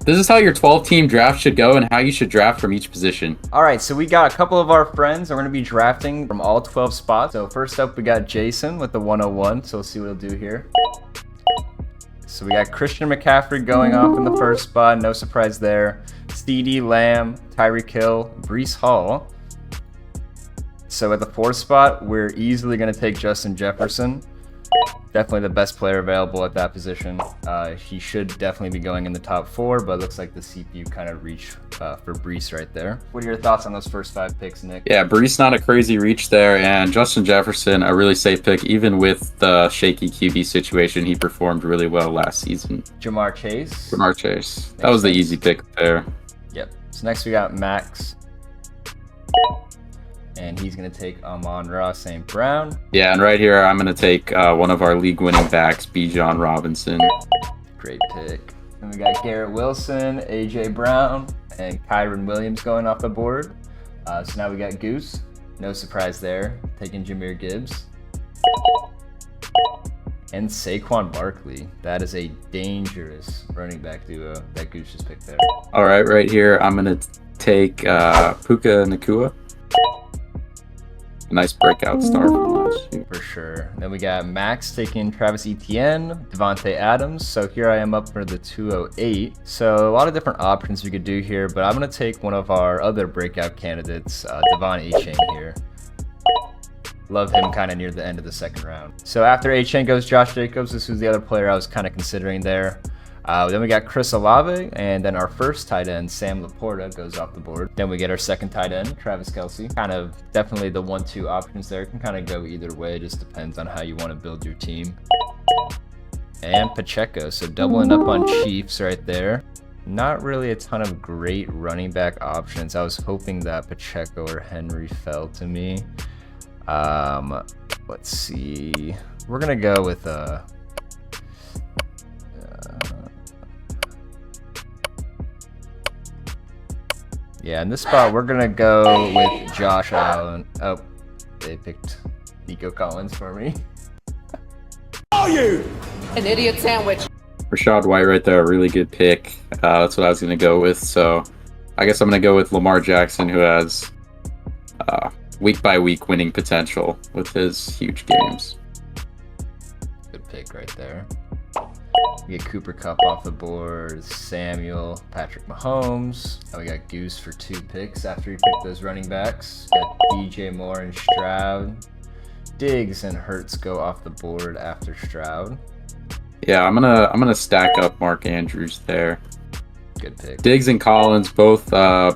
This is how your 12-team draft should go and how you should draft from each position. All right, so we got a couple of our friends. We're going to be drafting from all 12 spots. So first up, we got Jason with the 101. So let's see what he'll do here. So we got Christian McCaffrey going off in the first spot. No surprise there. CeeDee Lamb, Tyreek Hill, Breece Hall. So at the fourth spot, we're easily going to take Justin Jefferson. Definitely the best player available at that position. He should definitely be going in the top 4, but it looks like the CPU kind of reached for Breece right there. What are your thoughts on those first 5 picks, Nick? Yeah, Breece not a crazy reach there, and Justin Jefferson a really safe pick. Even with the shaky QB situation, he performed really well last season. Jamar Chase. Jamar Chase. That was the easy pick there. Yep. So next we got Max. And he's going to take Amon-Ra St. Brown. Yeah, and right here, I'm going to take one of our league-winning backs, Bijan Robinson. Great pick. And we got Garrett Wilson, A.J. Brown, and Kyron Williams going off the board. So now we got Goose. No surprise there. Taking Jahmyr Gibbs. And Saquon Barkley. That is a dangerous running back duo that Goose just picked there. All right here, I'm going to take Puka Nacua. A nice breakout star from last year. For sure. Then we got Max taking Travis Etienne, Devontae Adams. So here I am up for the 208. So a lot of different options we could do here, but I'm going to take one of our other breakout candidates, Devon Achane here. Love him kind of near the end of the second round. So after Achane goes Josh Jacobs. This was the other player I was kind of considering there. Then we got Chris Olave, and then our first tight end, Sam Laporta, goes off the board. Then we get our second tight end, Travis Kelce. Kind of definitely the 1-2 options there. Can kind of go either way. It just depends on how you want to build your team. And Pacheco, so doubling up on Chiefs right there. Not really a ton of great running back options. I was hoping that Pacheco or Henry fell to me. Let's see. We're going to go with yeah, in this spot, we're going to go with Josh Allen. Oh, they picked Nico Collins for me. Are you an idiot sandwich? Rachaad White right there, a really good pick. That's what I was going to go with. So I guess I'm going to go with Lamar Jackson, who has week-by-week winning potential with his huge games. Good pick right there. We get Cooper Kupp off the board, Samuel, Patrick Mahomes. And we got Goose for 2 picks after he picked those running backs. Got DJ Moore and Stroud. Diggs and Hurts go off the board after Stroud. Yeah, I'm gonna stack up Mark Andrews there. Good pick. Diggs and Collins, both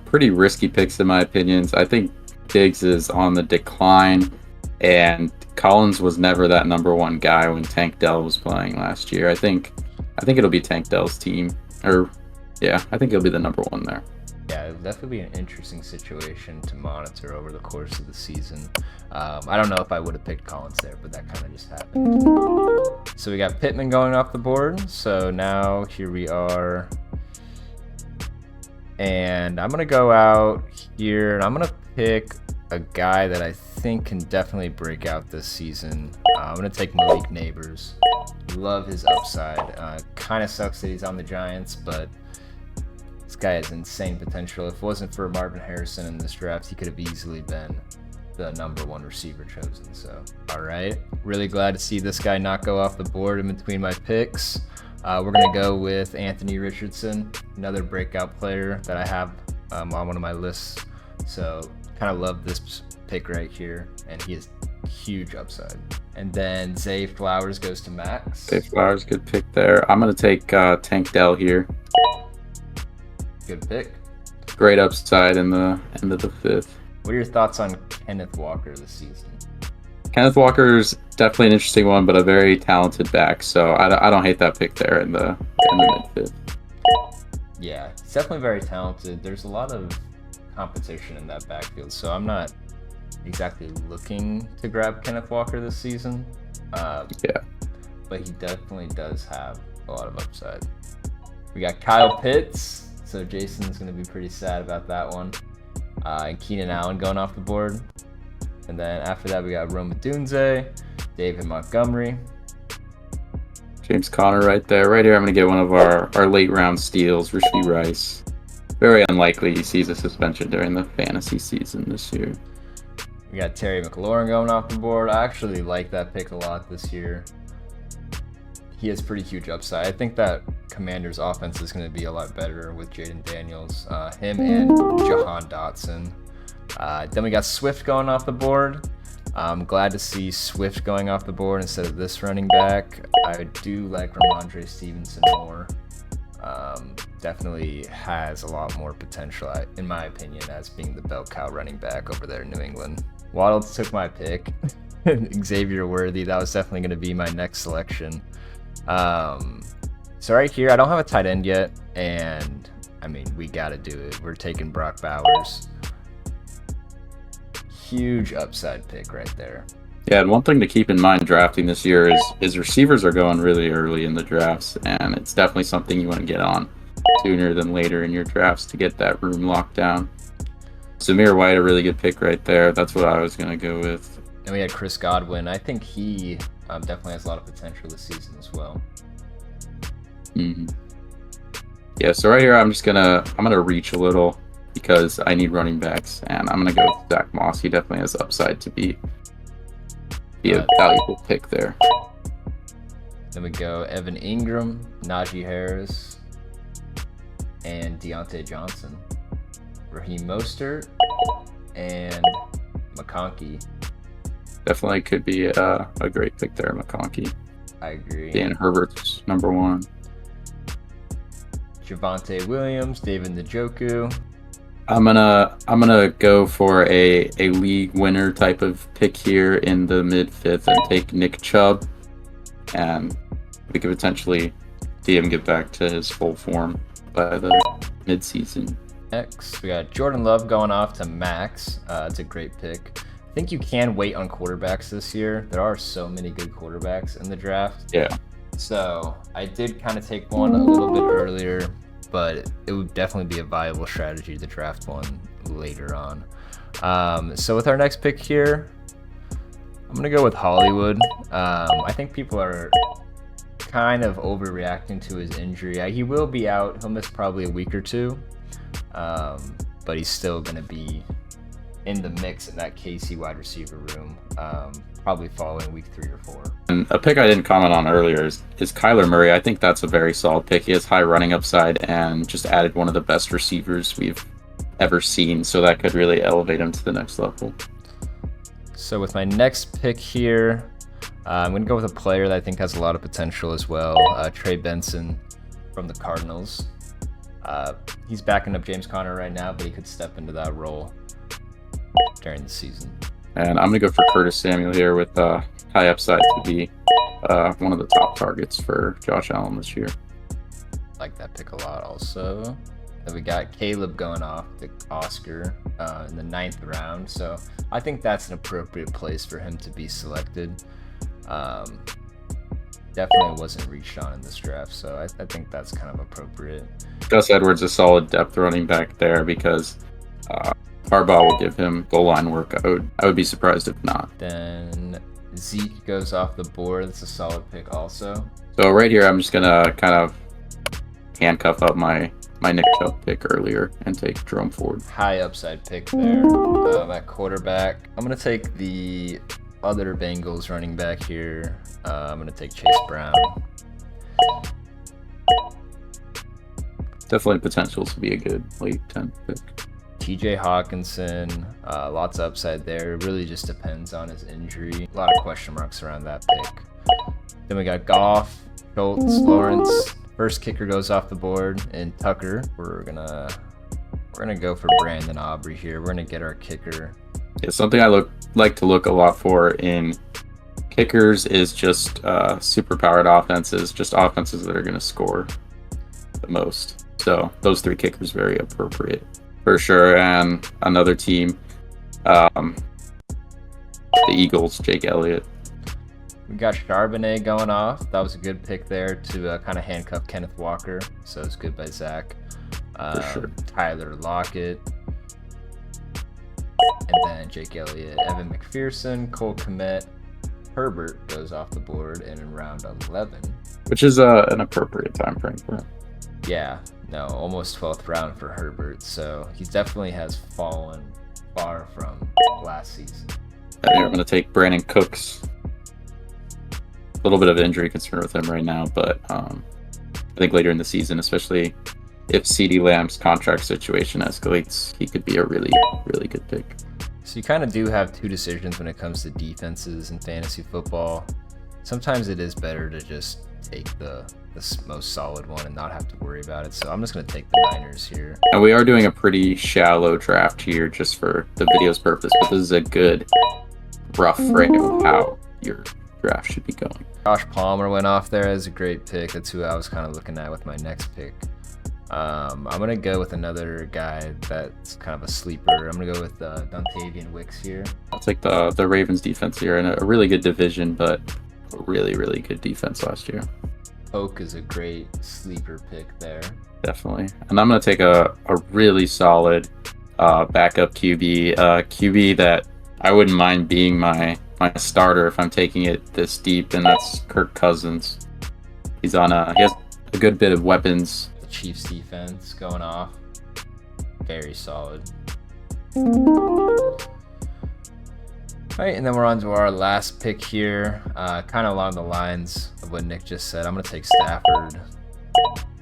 pretty risky picks in my opinions. I think Diggs is on the decline, and Collins was never that number 1 guy when Tank Dell was playing last year. I think it'll be Tank Dell's team. Or, yeah, I think it'll be the number 1 there. Yeah, it'll definitely be an interesting situation to monitor over the course of the season. I don't know if I would have picked Collins there, but that kind of just happened. So we got Pittman going off the board. So now here we are. And I'm going to go out here, and I'm going to pick a guy that I think can definitely break out this season. I'm going to take Malik Neighbors. Love his upside. Kind of sucks that he's on the Giants, but this guy has insane potential. If it wasn't for Marvin Harrison in this draft, he could have easily been the number 1 receiver chosen. So, all right. Really glad to see this guy not go off the board in between my picks. We're going to go with Anthony Richardson, another breakout player that I have on one of my lists. So kind of love this pick right here, and he has huge upside. And then Zay Flowers goes to Max. Zay Flowers, good pick there. I'm going to take Tank Dell here. Good pick. Great upside in the end of the 5th. What are your thoughts on Kenneth Walker this season? Kenneth Walker's definitely an interesting one, but a very talented back. So I don't hate that pick there in the mid-5th. Yeah, he's definitely very talented. There's a lot of competition in that backfield, so I'm not exactly looking to grab Kenneth Walker this season. Yeah, but he definitely does have a lot of upside. We got Kyle Pitts, so Jason's going to be pretty sad about that one. And Keenan Allen going off the board. And then after that, we got Rome Odunze, David Montgomery. James Conner right there. Right here, I'm going to get one of our late round steals, Rashee Rice. Very unlikely he sees a suspension during the fantasy season this year. We got Terry McLaurin going off the board. I actually like that pick a lot this year. He has pretty huge upside. I think that Commanders' offense is going to be a lot better with Jaden Daniels, him and Jahan Dotson. Then we got Swift going off the board. I'm glad to see Swift going off the board instead of this running back. I do like Ramondre Stevenson more. Definitely has a lot more potential, in my opinion, as being the bell cow running back over there in New England. Waddle took my pick. Xavier Worthy, that was definitely going to be my next selection. So right here, I don't have a tight end yet, and I mean, we got to do it. We're taking Brock Bowers. Huge upside pick right there. Yeah, and one thing to keep in mind drafting this year is receivers are going really early in the drafts, and it's definitely something you want to get on sooner than later in your drafts to get that room locked down. Zamir White, a really good pick right there. That's what I was going to go with. And we had Chris Godwin. I think he definitely has a lot of potential this season as well. Mm-hmm. Yeah, so right here I'm gonna reach a little because I need running backs, and I'm gonna go with Zach Moss. He definitely has upside to be a valuable pick there. Then we go Evan Ingram, Najee Harris, and Deontay Johnson, Raheem Mostert, and McConkey. Definitely could be a great pick there, McConkey. I agree. Dan Herbert's number one. Javonte Williams, David Njoku. I'm gonna go for a league winner type of pick here in the mid-fifth and take Nick Chubb, and we could potentially see him get back to his full form by the mid-season. Next, we got Jordan Love going off to Max. It's a great pick. I think you can wait on quarterbacks this year. There are so many good quarterbacks in the draft. Yeah. So I did kind of take one a little bit earlier, but it would definitely be a viable strategy to draft one later on. So with our next pick here, I'm going to go with Hollywood. I think people are kind of overreacting to his injury. He will be out. He'll miss probably a week or two, but he's still going to be in the mix in that KC wide receiver room, probably following week 3 or 4. And a pick I didn't comment on earlier is Kyler Murray. I think that's a very solid pick. He has high running upside and just added one of the best receivers we've ever seen, so that could really elevate him to the next level. So with my next pick here, I'm going to go with a player that I think has a lot of potential as well, Trey Benson from the Cardinals. He's backing up James Conner right now, but he could step into that role during the season. And I'm going to go for Curtis Samuel here with high upside to be one of the top targets for Josh Allen this year. Like that pick a lot also. Then we got Caleb going off to Oscar in the 9th round. So I think that's an appropriate place for him to be selected. Definitely wasn't reached on in this draft, so I think that's kind of appropriate. Gus Edwards a solid depth running back there because Harbaugh will give him goal line work. I would be surprised if not. Then Zeke goes off the board. That's a solid pick also. So right here, I'm just gonna kind of handcuff up my Nick Chubb pick earlier and take Jerome Ford. High upside pick there at quarterback. I'm gonna take the other Bengals running back here. I'm gonna take Chase Brown. Definitely potential to be a good late 10th pick. TJ Hawkinson, lots of upside there. It really just depends on his injury. A lot of question marks around that pick. Then we got Goff, Schultz, Lawrence. First kicker goes off the board, and Tucker. We're gonna go for Brandon Aubrey here. We're gonna get our kicker. Yeah, something I like to look a lot for in kickers is just super powered offenses, just offenses that are gonna score the most. So those 3 kickers very appropriate for sure. And another team, the Eagles, Jake Elliott. We got Charbonnet going off. That was a good pick there to kind of handcuff Kenneth Walker. So it's good by Zach. For sure. Tyler Lockett. And then Jake Elliott, Evan McPherson, Cole Kmet. Herbert goes off the board in round 11. which is an appropriate time frame for him. Yeah, no, almost 12th round for Herbert, so he definitely has fallen far from last season. I think I'm going to take Brandon Cooks. A little bit of injury concern with him right now, but I think later in the season, especially if CeeDee Lamb's contract situation escalates, he could be a really, really good pick. So you kind of do have two decisions when it comes to defenses in fantasy football. Sometimes it is better to just take the most solid one and not have to worry about it. So I'm just going to take the Niners here. And we are doing a pretty shallow draft here just for the video's purpose, but this is a good rough frame of how your draft should be going. Josh Palmer went off there as a great pick. That's who I was kind of looking at with my next pick. I'm going to go with another guy that's kind of a sleeper. I'm going to go with Dontavian Wicks here. I'll take the Ravens defense here in a really good division, but a really, really good defense last year. Oak is a great sleeper pick there. Definitely. And I'm going to take a really solid backup QB that I wouldn't mind being my starter if I'm taking it this deep, and that's Kirk Cousins. He has a good bit of weapons. The Chiefs defense going off. Very solid. All right, and then we're on to our last pick here. Kind of along the lines of what Nick just said. I'm going to take Stafford.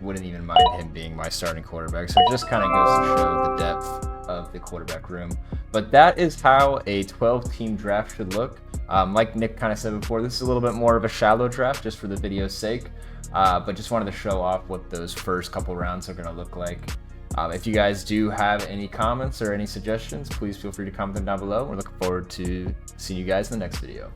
Wouldn't even mind him being my starting quarterback. So it just kind of goes to show the depth of the quarterback room. But that is how a 12-team draft should look. Like Nick kind of said before, this is a little bit more of a shallow draft just for the video's sake. But just wanted to show off what those first couple rounds are going to look like. If you guys do have any comments or any suggestions, please feel free to comment them down below. We're looking forward to seeing you guys in the next video.